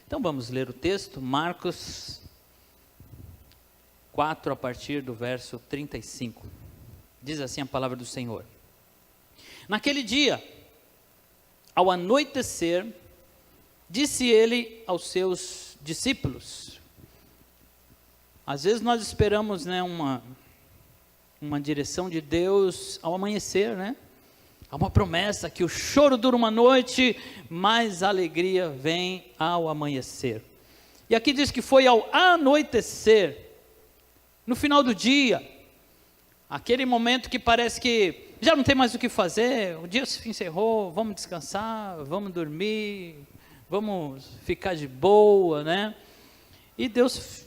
Então vamos ler o texto, Marcos 4, a partir do verso 35. Diz assim a palavra do Senhor. Naquele dia, ao anoitecer, disse ele aos seus discípulos. Às vezes nós esperamos, uma direção de Deus ao amanhecer, Há uma promessa que o choro dura uma noite, mas a alegria vem ao amanhecer. E aqui diz que foi ao anoitecer, no final do dia, aquele momento que parece que já não tem mais o que fazer, o dia se encerrou, vamos descansar, vamos dormir, vamos ficar de boa, E Deus,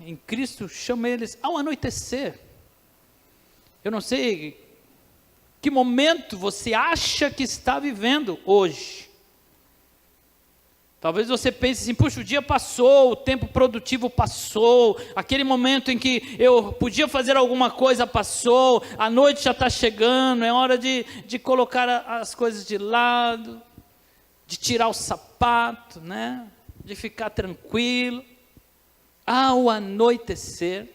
em Cristo chama eles ao anoitecer. Eu não sei que momento você acha que está vivendo hoje. Talvez você pense assim, puxa, o dia passou, o tempo produtivo passou, aquele momento em que eu podia fazer alguma coisa passou, a noite já está chegando, é hora de colocar as coisas de lado, de tirar o sapato, de ficar tranquilo. Ao anoitecer,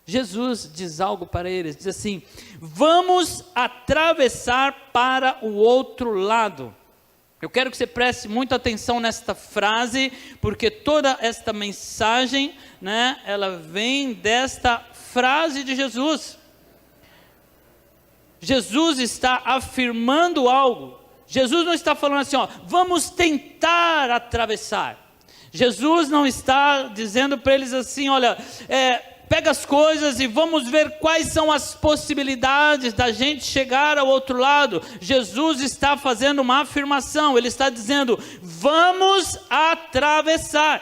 Jesus diz algo para eles, diz assim: vamos atravessar para o outro lado. Eu quero que você preste muita atenção nesta frase, porque toda esta mensagem, ela vem desta frase de Jesus. Jesus está afirmando algo. Jesus não está falando assim, vamos tentar atravessar. Jesus não está dizendo para eles assim, olha, pega as coisas e vamos ver quais são as possibilidades da gente chegar ao outro lado. Jesus está fazendo uma afirmação, ele está dizendo, vamos atravessar.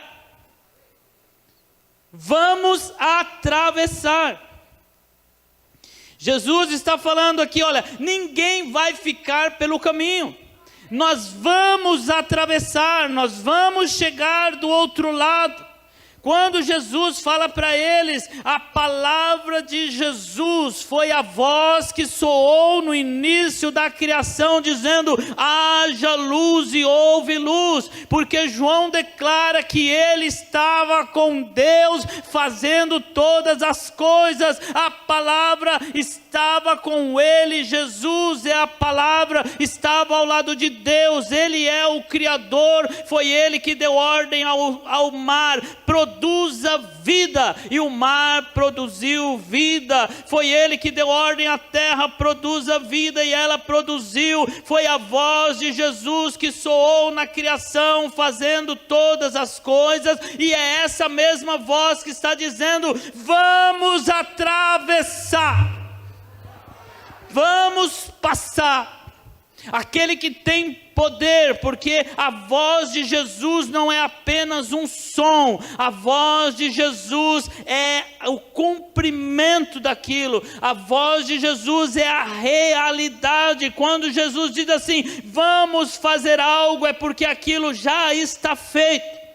Vamos atravessar. Jesus está falando aqui, olha, ninguém vai ficar pelo caminho. Nós vamos atravessar, nós vamos chegar do outro lado. Quando Jesus fala para eles, a palavra de Jesus foi a voz que soou no início da criação, dizendo, haja luz e houve luz, porque João declara que ele estava com Deus, fazendo todas as coisas, a palavra estava com ele, Jesus é a palavra, estava ao lado de Deus, ele é o Criador, foi ele que deu ordem ao mar, produza vida, e o mar produziu vida, foi ele que deu ordem à terra, produza vida, e ela produziu, foi a voz de Jesus que soou na criação, fazendo todas as coisas, e é essa mesma voz que está dizendo, vamos atravessar, vamos passar. Aquele que tem poder, porque a voz de Jesus não é apenas um som, a voz de Jesus é o cumprimento daquilo, a voz de Jesus é a realidade. Quando Jesus diz assim, vamos fazer algo, é porque aquilo já está feito.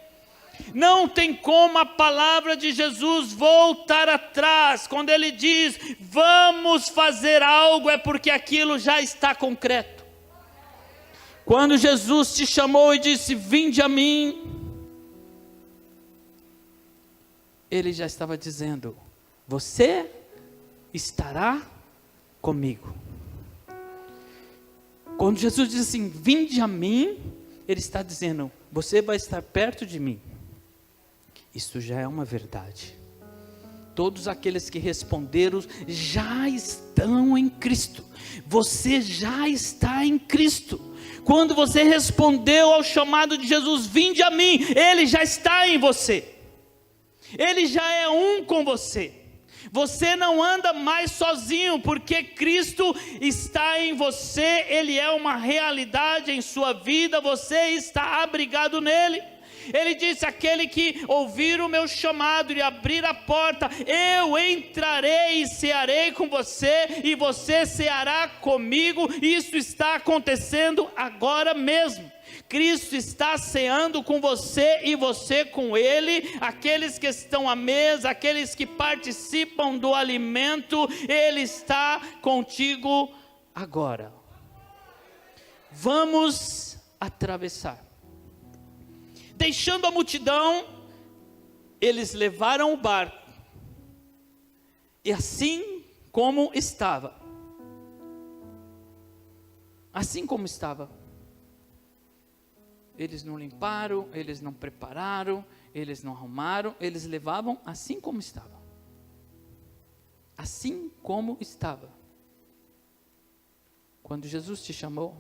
Não tem como a palavra de Jesus voltar atrás. Quando ele diz, vamos fazer algo, é porque aquilo já está concreto. Quando Jesus te chamou e disse, vinde a mim, ele já estava dizendo, você estará comigo. Quando Jesus diz assim, vinde a mim, ele está dizendo, você vai estar perto de mim. Isso já é uma verdade. Todos aqueles que responderam já estão em Cristo. Você já está em Cristo. Quando você respondeu ao chamado de Jesus, vinde a mim, ele já está em você. Ele já é um com você. Você não anda mais sozinho, porque Cristo está em você, ele é uma realidade em sua vida, você está abrigado nele. Ele disse, aquele que ouvir o meu chamado e abrir a porta, eu entrarei e cearei com você, e você ceará comigo. Isso está acontecendo agora mesmo. Cristo está ceando com você e você com ele. Aqueles que estão à mesa, aqueles que participam do alimento, ele está contigo agora. Vamos atravessar. deixando a multidão, eles levaram o barco, e assim como estava, eles não limparam, eles não prepararam, eles não arrumaram, eles levavam assim como estava. Assim como estava. Quando Jesus te chamou,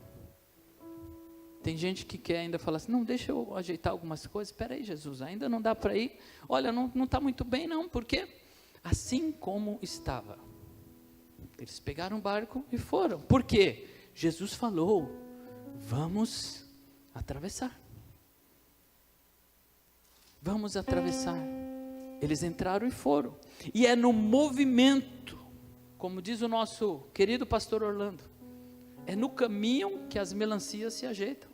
tem gente que quer ainda falar assim, não, deixa eu ajeitar algumas coisas. Espera aí, Jesus, ainda não dá para ir. Olha, não está muito bem não, porque assim como estava. Eles pegaram o barco e foram. Por quê? Jesus falou, vamos atravessar. Vamos atravessar. Eles entraram e foram. E é no movimento, como diz o nosso querido pastor Orlando, é no caminho que as melancias se ajeitam.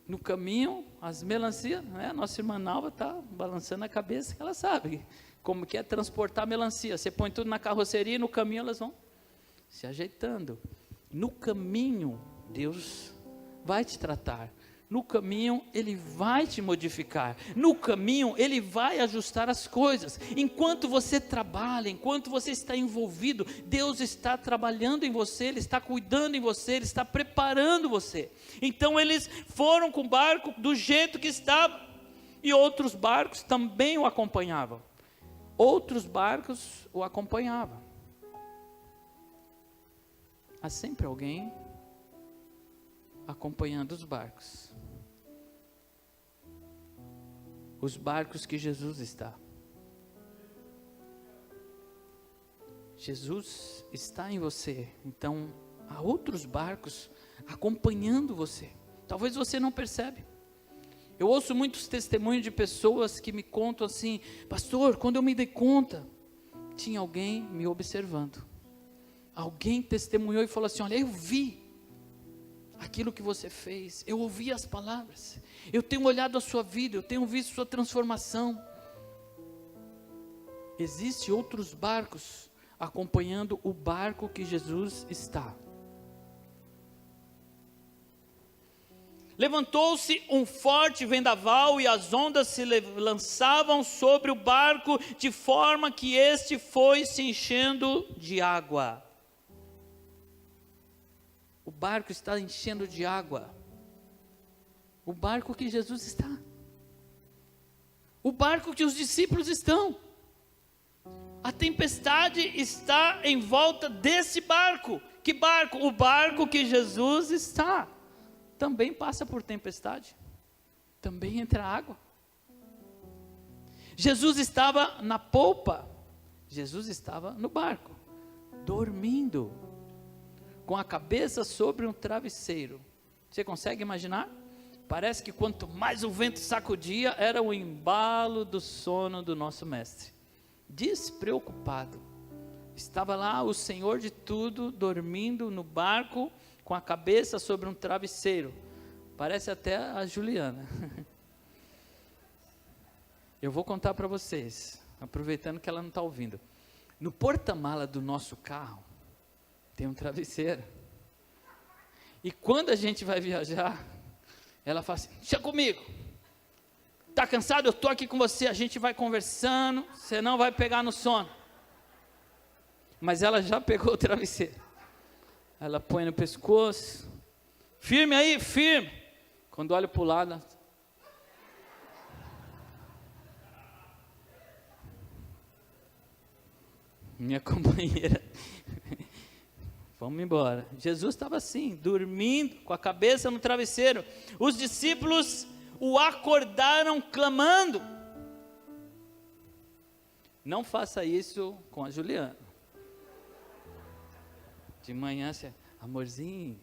No caminho, as melancias, né? A nossa irmã Nalva está balançando a cabeça, que ela sabe como que é transportar melancia. Você põe tudo na carroceria e no caminho elas vão se ajeitando. No caminho, Deus vai te tratar. No caminho, Ele vai te modificar. No caminho, Ele vai ajustar as coisas. Enquanto você trabalha, enquanto você está envolvido, Deus está trabalhando em você, Ele está cuidando em você, Ele está preparando você. Então eles foram com o barco do jeito que estava, e outros barcos também o acompanhavam. Outros barcos o acompanhavam. Há sempre alguém acompanhando os barcos. Os barcos que Jesus está. Jesus está em você. Então, há outros barcos acompanhando você. Talvez você não percebe. Eu ouço muitos testemunhos de pessoas que me contam assim, pastor, quando eu me dei conta, tinha alguém me observando. Alguém testemunhou e falou assim, olha, eu vi aquilo que você fez, eu ouvi as palavras, eu tenho olhado a sua vida, eu tenho visto sua transformação. Existem outros barcos acompanhando o barco que Jesus está. Levantou-se um forte vendaval e as ondas se lançavam sobre o barco, de forma que este foi se enchendo de água. O barco está enchendo de água. O barco que Jesus está. O barco que os discípulos estão. A tempestade está em volta desse barco. Que barco? O barco que Jesus está. Também passa por tempestade. Também entra água. Jesus estava na polpa. Jesus estava no barco, dormindo, com a cabeça sobre um travesseiro. Você consegue imaginar? Parece que quanto mais o vento sacudia, era o embalo do sono do nosso mestre. Despreocupado. Estava lá o Senhor de tudo, dormindo no barco, com a cabeça sobre um travesseiro. Parece até a Juliana. Eu vou contar para vocês, aproveitando que ela não está ouvindo. No porta-mala do nosso carro, tem um travesseiro. E quando a gente vai viajar, ela fala assim, deixa comigo. Está cansado? Eu estou aqui com você, a gente vai conversando, você não vai pegar no sono. Mas ela já pegou o travesseiro. Ela põe no pescoço. Firme aí, firme. Quando olha para o lado, minha companheira, vamos embora. Jesus estava assim, dormindo, com a cabeça no travesseiro. Os discípulos o acordaram clamando. Não faça isso com a Juliana. De manhã, você, amorzinho,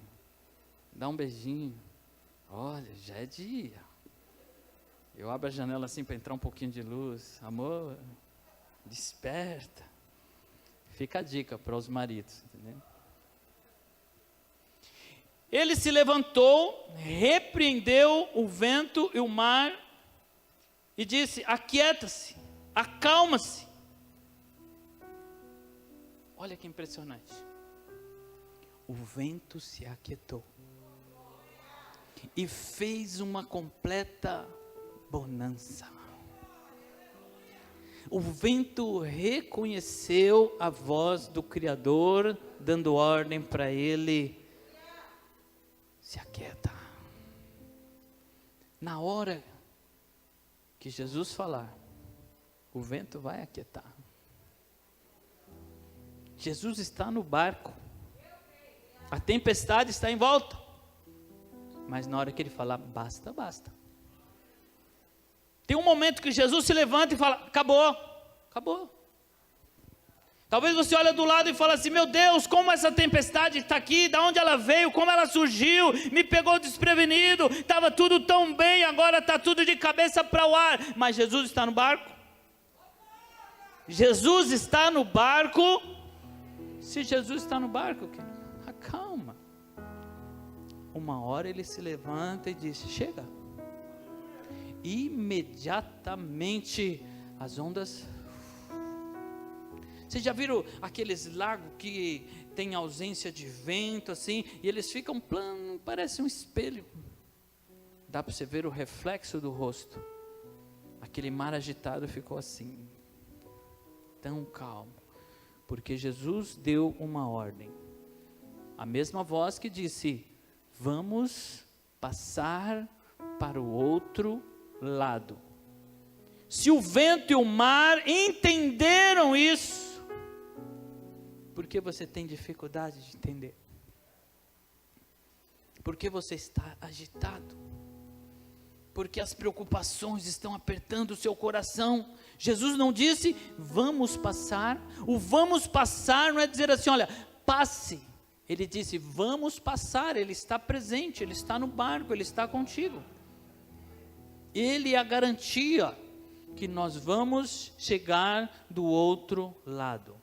dá um beijinho. Olha, já é dia. Eu abro a janela assim para entrar um pouquinho de luz. Amor, desperta. Fica a dica para os maridos, entendeu? Ele se levantou, repreendeu o vento e o mar e disse, aquieta-se, acalma-se. Olha que impressionante. O vento se aquietou e fez uma completa bonança. O vento reconheceu a voz do Criador, dando ordem para ele: se aquieta. Na hora que Jesus falar, o vento vai aquietar. Jesus está no barco, a tempestade está em volta, mas na hora que ele falar, basta, basta. Tem um momento que Jesus se levanta e fala: acabou, acabou. Talvez você olhe do lado e fale assim: meu Deus, como essa tempestade está aqui, de onde ela veio, como ela surgiu, me pegou desprevenido, estava tudo tão bem, agora está tudo de cabeça para o ar. Mas Jesus está no barco. Jesus está no barco. Se Jesus está no barco, querido, acalma. Uma hora ele se levanta e diz: chega. Imediatamente as ondas. Vocês já viram aqueles lagos que tem ausência de vento assim, e eles ficam planos, parece um espelho. Dá para você ver o reflexo do rosto. Aquele mar agitado ficou assim, tão calmo, porque Jesus deu uma ordem. A mesma voz que disse: vamos passar para o outro lado. Se o vento e o mar entenderam isso, por que você tem dificuldade de entender? Por que você está agitado? Porque as preocupações estão apertando o seu coração. Jesus não disse: vamos passar. O vamos passar não é dizer assim: olha, passe. Ele disse: vamos passar. Ele está presente, ele está no barco, ele está contigo. Ele é a garantia que nós vamos chegar do outro lado.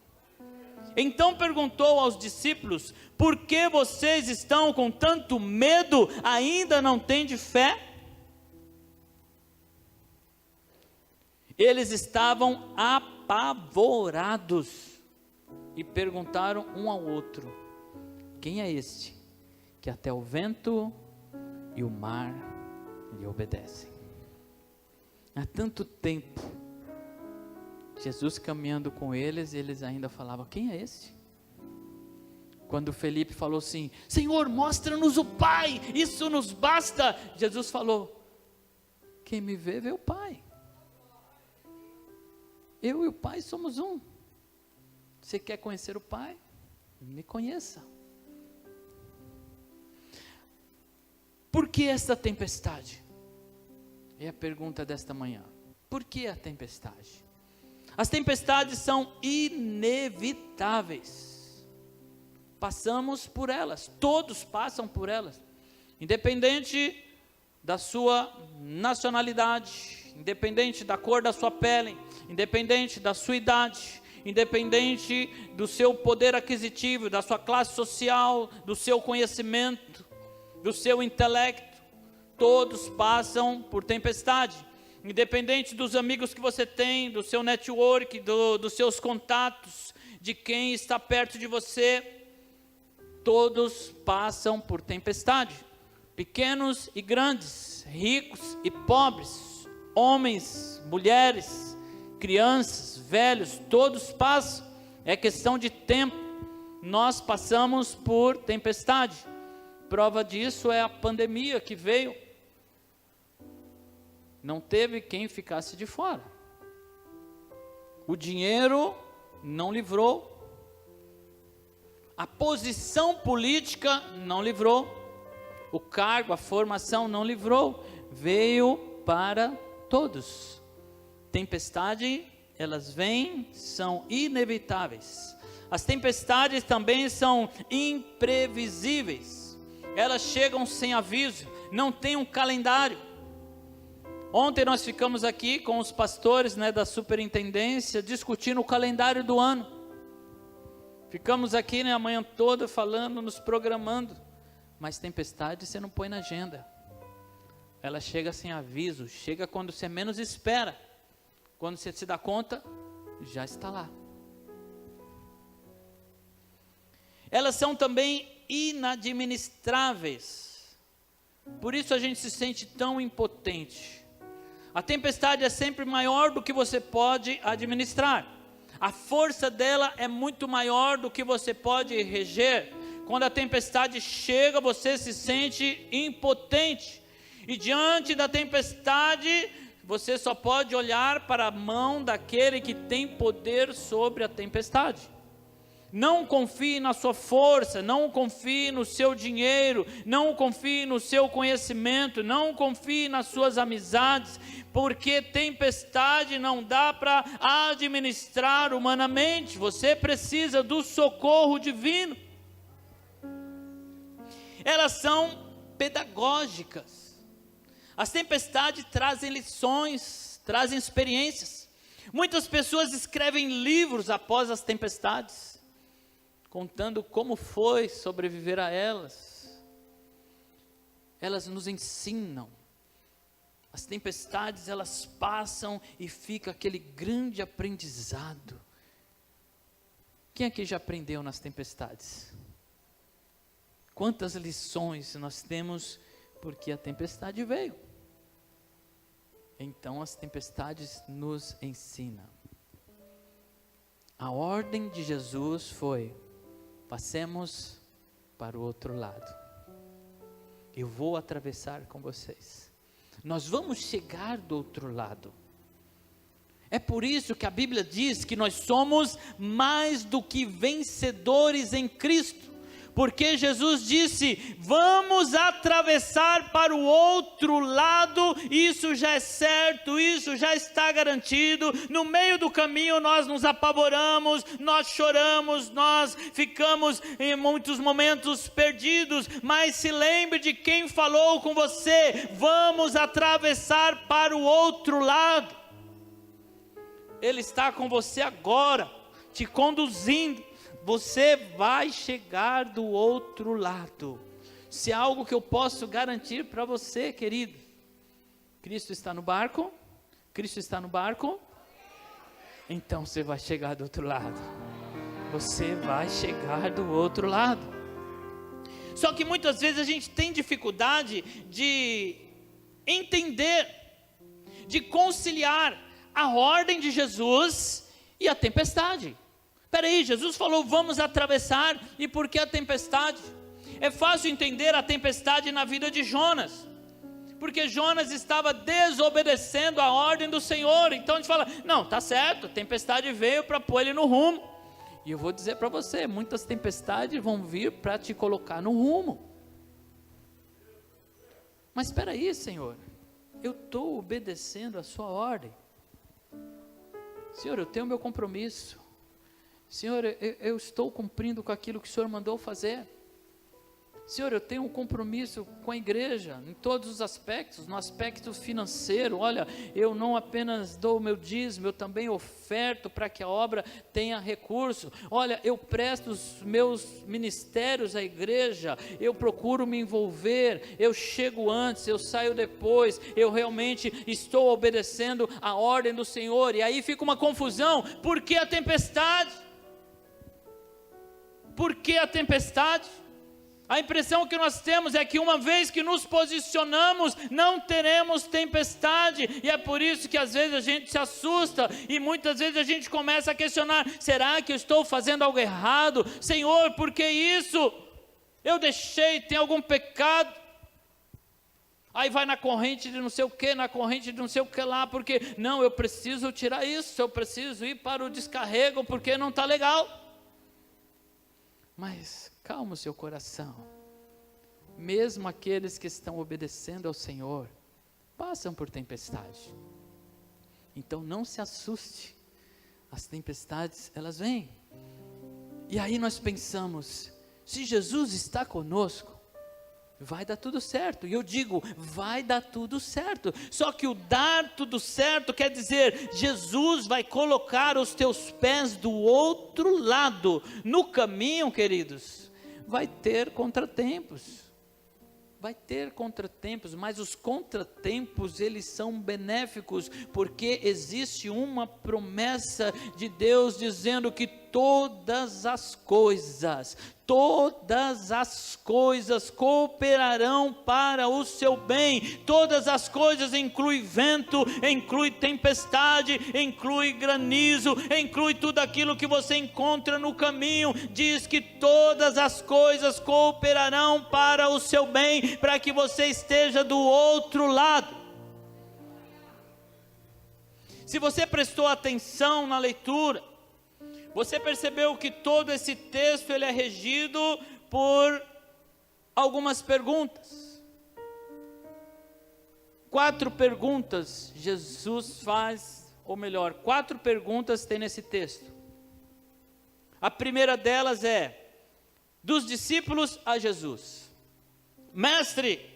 Então perguntou aos discípulos: por que vocês estão com tanto medo? Ainda não têm de fé? Eles estavam apavorados e perguntaram um ao outro: quem é este que até o vento e o mar lhe obedecem? Há tanto tempo Jesus caminhando com eles, eles ainda falavam: quem é esse? Quando Felipe falou assim: Senhor, mostra-nos o Pai, isso nos basta. Jesus falou: quem me vê, vê o Pai. Eu e o Pai somos um. Você quer conhecer o Pai? Me conheça. Por que esta tempestade? É a pergunta desta manhã. Por que a tempestade? As tempestades são inevitáveis. Passamos por elas, todos passam por elas. Independente da sua nacionalidade, independente da cor da sua pele, independente da sua idade, independente do seu poder aquisitivo, da sua classe social, do seu conhecimento, do seu intelecto, todos passam por tempestade. Independente dos amigos que você tem, do seu network, dos seus contatos, de quem está perto de você, todos passam por tempestade. Pequenos e grandes, ricos e pobres, homens, mulheres, crianças, velhos, todos passam. É questão de tempo. Nós passamos por tempestade. Prova disso é a pandemia que veio. Não teve quem ficasse de fora. O dinheiro não livrou. A posição política não livrou. O cargo, a formação não livrou. Veio para todos. Tempestade, elas vêm, são inevitáveis. As tempestades também são imprevisíveis. Elas chegam sem aviso, não tem um calendário. Ontem nós ficamos aqui com os pastores, da superintendência, discutindo o calendário do ano. Ficamos aqui a manhã toda falando, nos programando. Mas tempestade você não põe na agenda. Ela chega sem aviso, chega quando você menos espera. Quando você se dá conta, já está lá. Elas são também inadministráveis. Por isso a gente se sente tão impotente. A tempestade é sempre maior do que você pode administrar. A força dela é muito maior do que você pode reger. Quando a tempestade chega, você se sente impotente. E diante da tempestade, você só pode olhar para a mão daquele que tem poder sobre a tempestade. Não confie na sua força, não confie no seu dinheiro, não confie no seu conhecimento, não confie nas suas amizades, porque tempestade não dá para administrar humanamente. Você precisa do socorro divino. Elas são pedagógicas. As tempestades trazem lições, trazem experiências. Muitas pessoas escrevem livros após as tempestades, contando como foi sobreviver a elas. Elas nos ensinam. As tempestades, elas passam e fica aquele grande aprendizado. Quem aqui já aprendeu nas tempestades? Quantas lições nós temos porque a tempestade veio. Então as tempestades nos ensinam. A ordem de Jesus foi: passemos para o outro lado. Eu vou atravessar com vocês. Nós vamos chegar do outro lado. É por isso que a Bíblia diz que nós somos mais do que vencedores em Cristo. Porque Jesus disse: vamos atravessar para o outro lado, isso já é certo, isso já está garantido. No meio do caminho nós nos apavoramos, nós choramos, nós ficamos em muitos momentos perdidos, mas se lembre de quem falou com você: vamos atravessar para o outro lado. Ele está com você agora, te conduzindo. Você vai chegar do outro lado. Se há algo que eu posso garantir para você, querido: Cristo está no barco? Cristo está no barco? Então você vai chegar do outro lado. Você vai chegar do outro lado. Só que muitas vezes a gente tem dificuldade de entender, de conciliar a ordem de Jesus e a tempestade. Peraí, Jesus falou: vamos atravessar, e por que a tempestade? É fácil entender a tempestade na vida de Jonas, porque Jonas estava desobedecendo a ordem do Senhor. Então a gente fala: não, tá certo, a tempestade veio para pôr ele no rumo. E eu vou dizer para você, muitas tempestades vão vir para te colocar no rumo. Mas espera aí, Senhor, eu estou obedecendo a sua ordem. Senhor, eu tenho meu compromisso. Senhor, eu estou cumprindo com aquilo que o Senhor mandou fazer. Senhor, eu tenho um compromisso com a igreja, em todos os aspectos, no aspecto financeiro. Olha, eu não apenas dou o meu dízimo, eu também oferto para que a obra tenha recurso. Olha, eu presto os meus ministérios à igreja, eu procuro me envolver, eu chego antes, eu saio depois, eu realmente estou obedecendo a ordem do Senhor. E aí fica uma confusão: por que a tempestade? Por que a tempestade? A impressão que nós temos é que uma vez que nos posicionamos, não teremos tempestade, e é por isso que às vezes a gente se assusta, e muitas vezes a gente começa a questionar: será que eu estou fazendo algo errado? Senhor, por que isso? Eu deixei, tem algum pecado? Aí vai na corrente de não sei o que, na corrente de não sei o que lá, porque não, eu preciso tirar isso, eu preciso ir para o descarrego, porque não está legal. Mas calma o seu coração. Mesmo aqueles que estão obedecendo ao Senhor passam por tempestade. Então não se assuste. As tempestades, elas vêm. E aí nós pensamos: se Jesus está conosco, vai dar tudo certo. E eu digo: vai dar tudo certo. Só que o dar tudo certo quer dizer: Jesus vai colocar os teus pés do outro lado. No caminho, queridos, vai ter contratempos. Vai ter contratempos, mas os contratempos, eles são benéficos, porque existe uma promessa de Deus dizendo que todas as coisas cooperarão para o seu bem. Todas as coisas inclui vento, inclui tempestade, inclui granizo, inclui tudo aquilo que você encontra no caminho. Diz que todas as coisas cooperarão para o seu bem, para que você esteja do outro lado. Se você prestou atenção na leitura, você percebeu que todo esse texto ele é regido por algumas perguntas. 4 perguntas Jesus faz, ou melhor, 4 perguntas tem nesse texto. A primeira delas é, dos discípulos a Jesus: Mestre,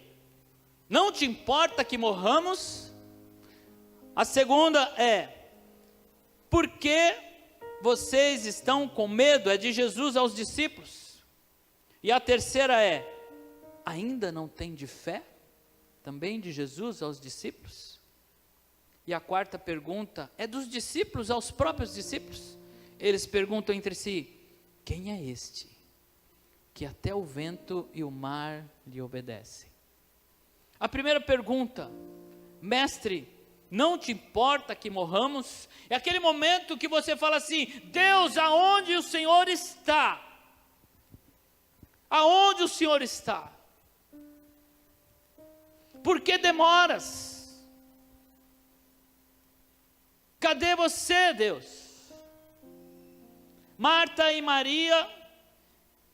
não te importa que morramos? A segunda é, por que vocês estão com medo? É de Jesus aos discípulos. E a terceira é, ainda não tem de fé? Também de Jesus aos discípulos. E a quarta pergunta é dos discípulos aos próprios discípulos. Eles perguntam entre si, quem é este, que até o vento e o mar lhe obedecem? A primeira pergunta, Mestre, não te importa que morramos? É aquele momento que você fala assim, Deus, aonde o Senhor está? Aonde o Senhor está? Por que demoras? Cadê você, Deus? Marta e Maria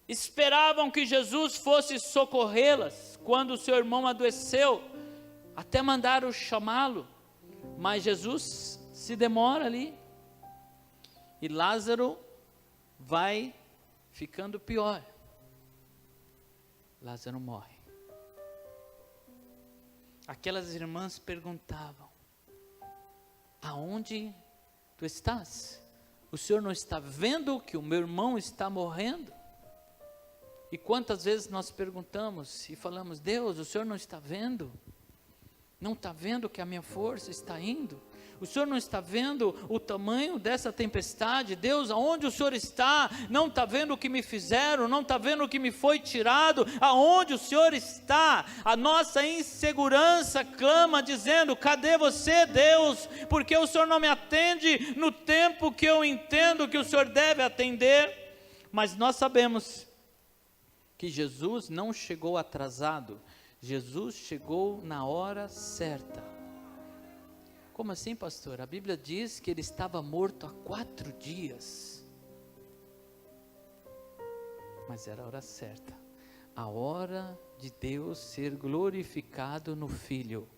esperavam que Jesus fosse socorrê-las quando o seu irmão adoeceu, até mandaram chamá-lo. Mas Jesus se demora ali, e Lázaro vai ficando pior. Lázaro morre. Aquelas irmãs perguntavam, aonde tu estás? O Senhor não está vendo que o meu irmão está morrendo? E quantas vezes nós perguntamos e falamos, Deus, o Senhor não está vendo? Não está vendo que a minha força está indo? O Senhor não está vendo o tamanho dessa tempestade? Deus, aonde o Senhor está? Não está vendo o que me fizeram? Não está vendo o que me foi tirado? Aonde o Senhor está? A nossa insegurança clama dizendo, cadê você, Deus? Porque o Senhor não me atende no tempo que eu entendo que o Senhor deve atender. Mas nós sabemos que Jesus não chegou atrasado. Jesus chegou na hora certa. Como assim, pastor? A Bíblia diz que ele estava morto há 4 dias. Mas era a hora certa. A hora de Deus ser glorificado no Filho.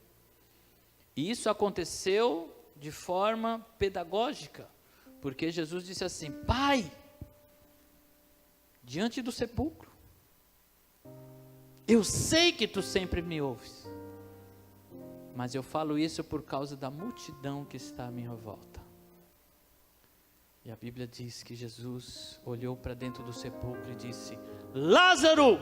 E isso aconteceu de forma pedagógica. Porque Jesus disse assim, Pai, diante do sepulcro, eu sei que tu sempre me ouves, mas eu falo isso por causa da multidão que está à minha volta. E a Bíblia diz que Jesus olhou para dentro do sepulcro e disse, Lázaro,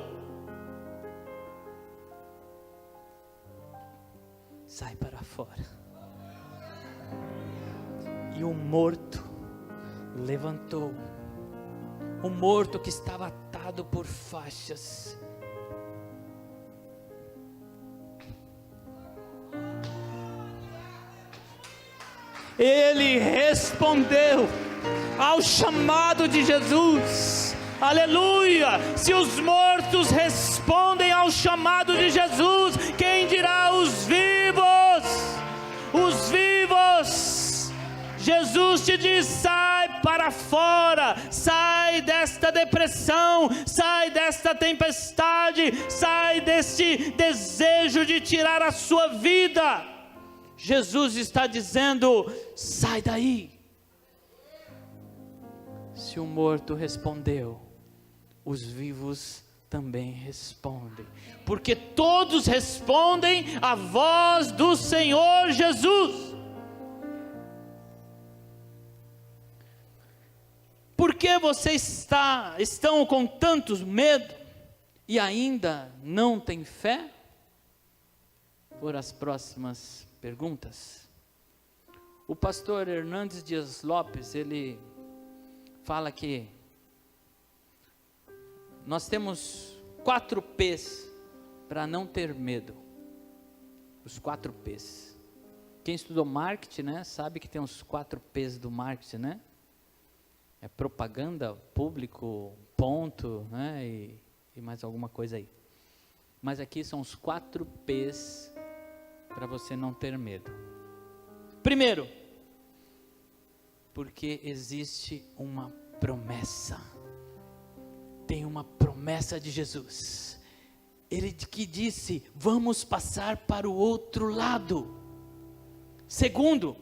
sai para fora. E o morto levantou, o morto que estava atado por faixas, ele respondeu ao chamado de Jesus. Aleluia! Se os mortos respondem ao chamado de Jesus, quem dirá os vivos? Os vivos! Jesus te diz, sai para fora, sai desta depressão, sai desta tempestade, sai deste desejo de tirar a sua vida. Jesus está dizendo, sai daí. Se o morto respondeu, os vivos também respondem, porque todos respondem à voz do Senhor Jesus. Por que vocês estão com tanto medo e ainda não têm fé? Por as próximas perguntas. O pastor Hernandes Dias Lopes, ele fala que nós temos 4 P's para não ter medo. Os 4 P's. Quem estudou marketing, né, sabe que tem os 4 P's do marketing, né? É propaganda, público, ponto, né, e mais alguma coisa aí. Mas aqui são os 4 P's para você não ter medo. Primeiro, porque existe uma promessa. Tem uma promessa de Jesus. Ele que disse, vamos passar para o outro lado. Segundo,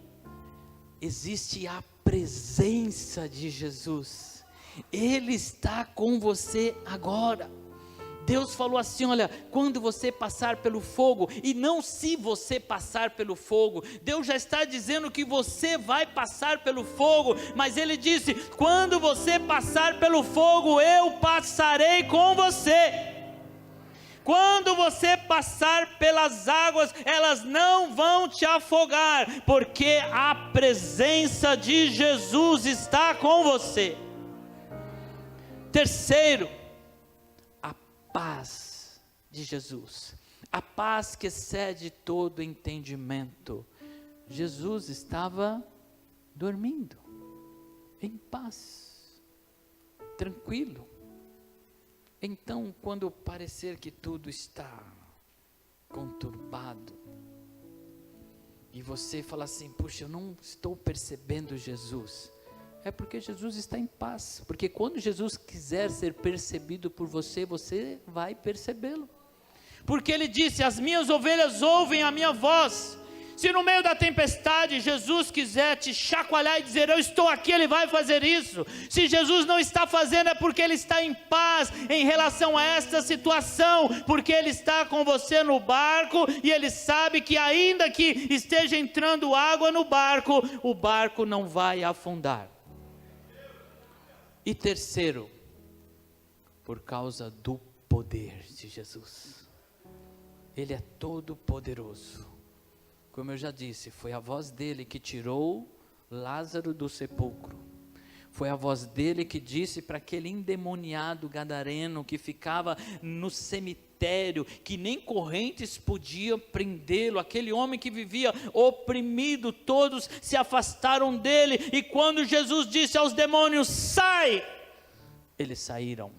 existe a presença de Jesus. Ele está com você agora. Deus falou assim, olha, quando você passar pelo fogo, e não se você passar pelo fogo, Deus já está dizendo que você vai passar pelo fogo, mas Ele disse, quando você passar pelo fogo, eu passarei com você. Quando você passar pelas águas, elas não vão te afogar, porque a presença de Jesus está com você. Terceiro, a paz de Jesus, a paz que excede todo entendimento. Jesus estava dormindo, em paz, tranquilo. Então, quando parecer que tudo está conturbado, e você fala assim, puxa, eu não estou percebendo Jesus, é porque Jesus está em paz, porque quando Jesus quiser ser percebido por você, você vai percebê-lo, porque Ele disse, as minhas ovelhas ouvem a minha voz. Se no meio da tempestade Jesus quiser te chacoalhar e dizer, eu estou aqui, Ele vai fazer isso. Se Jesus não está fazendo, é porque Ele está em paz em relação a esta situação, porque Ele está com você no barco, e Ele sabe que ainda que esteja entrando água no barco, o barco não vai afundar. E terceiro, por causa do poder de Jesus. Ele é todo poderoso. Como eu já disse, foi a voz dele que tirou Lázaro do sepulcro. Foi a voz dele que disse para aquele endemoniado gadareno que ficava no cemitério, que nem correntes podiam prendê-lo, aquele homem que vivia oprimido, todos se afastaram dele, e quando Jesus disse aos demônios, sai, eles saíram.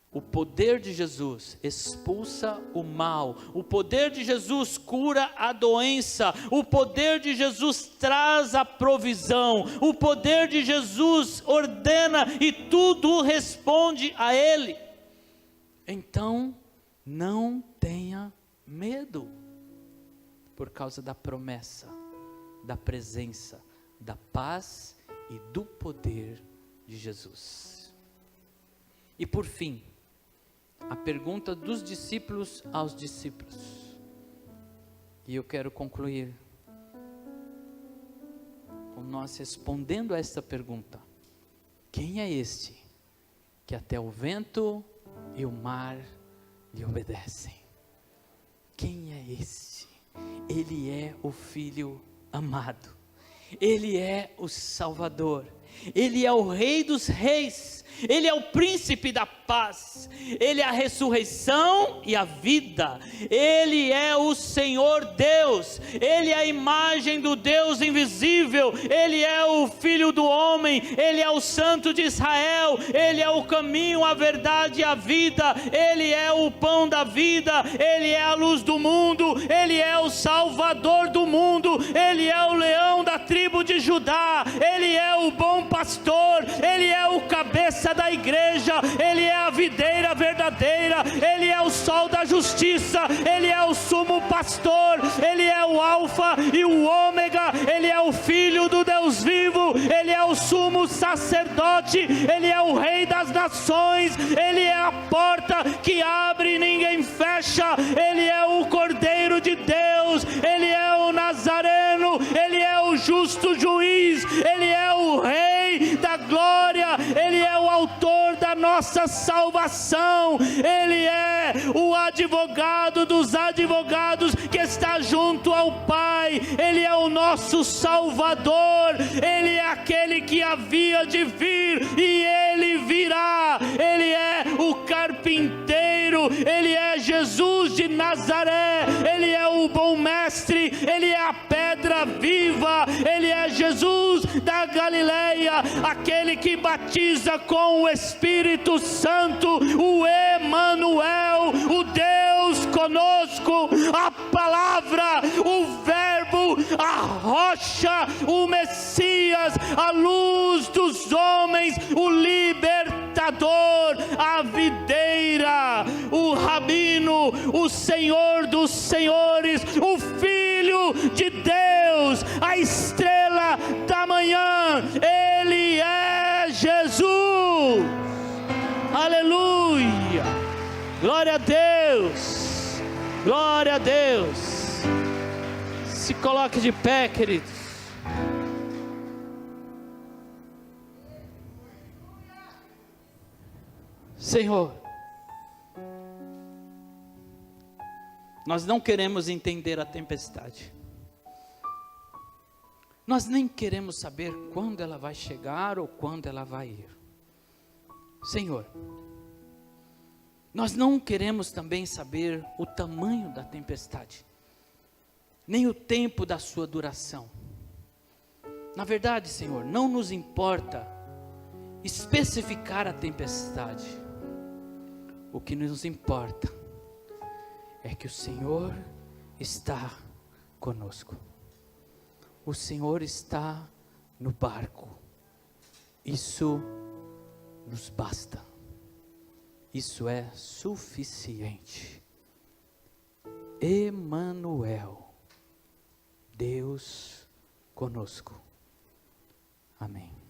O poder de Jesus expulsa o mal, o poder de Jesus cura a doença, o poder de Jesus traz a provisão, o poder de Jesus ordena e tudo responde a Ele. Então, não tenha medo, por causa da promessa, da presença, da paz e do poder de Jesus. E por fim, a pergunta dos discípulos aos discípulos. E eu quero concluir com nós respondendo a esta pergunta: quem é este que até o vento e o mar lhe obedecem? Quem é este? Ele é o Filho amado, Ele é o Salvador, Ele é o Rei dos Reis, Ele é o Príncipe da paz, Ele é a ressurreição e a vida, Ele é o Senhor Deus, Ele é a imagem do Deus invisível, Ele é o Filho do homem, Ele é o Santo de Israel, Ele é o caminho, a verdade e a vida, Ele é o pão da vida, Ele é a luz do mundo, Ele é o Salvador do mundo, Ele é o leão da tribo de Judá, Ele é o bom pastor, Ele é o cabeça da igreja, Ele é a videira verdadeira, Ele é o sol da justiça, Ele é o sumo pastor, Ele é o alfa e o ômega, Ele é o Filho do Deus vivo, Ele é o sumo sacerdote, Ele é o Rei das nações, Ele é a porta que abre e ninguém fecha, Ele é o Cordeiro de Deus, Ele é o Nazareno, Ele é o justo juiz, Ele é o Rei da glória, Ele é o autor da nossa salvação, Ele é o advogado dos advogados, que está junto ao Pai, Ele é o nosso Salvador, Ele é aquele que havia de vir e Ele virá. Ele é o carpinteiro, Ele é Jesus de Nazaré, Ele é o bom mestre, Ele é a pedra viva, Ele é Jesus da Galileia, aquele que batiza com o Espírito Santo, o Emanuel, o Deus conosco, a palavra, o verbo, a rocha, o Messias, a luz dos homens, o libertador, a videira, o rabino, o Senhor dos senhores, o Filho de Deus, a estrela da manhã. Ele é Jesus. Aleluia, glória a Deus, glória a Deus. Se coloque de pé, queridos. Senhor, nós não queremos entender a tempestade, nós nem queremos saber quando ela vai chegar ou quando ela vai ir. Senhor, nós não queremos também saber o tamanho da tempestade, nem o tempo da sua duração. Na verdade, Senhor, não nos importa especificar a tempestade. O que nos importa é que o Senhor está conosco. O Senhor está no barco. Isso nos basta. Isso é suficiente. Emanuel, Deus conosco. Amém.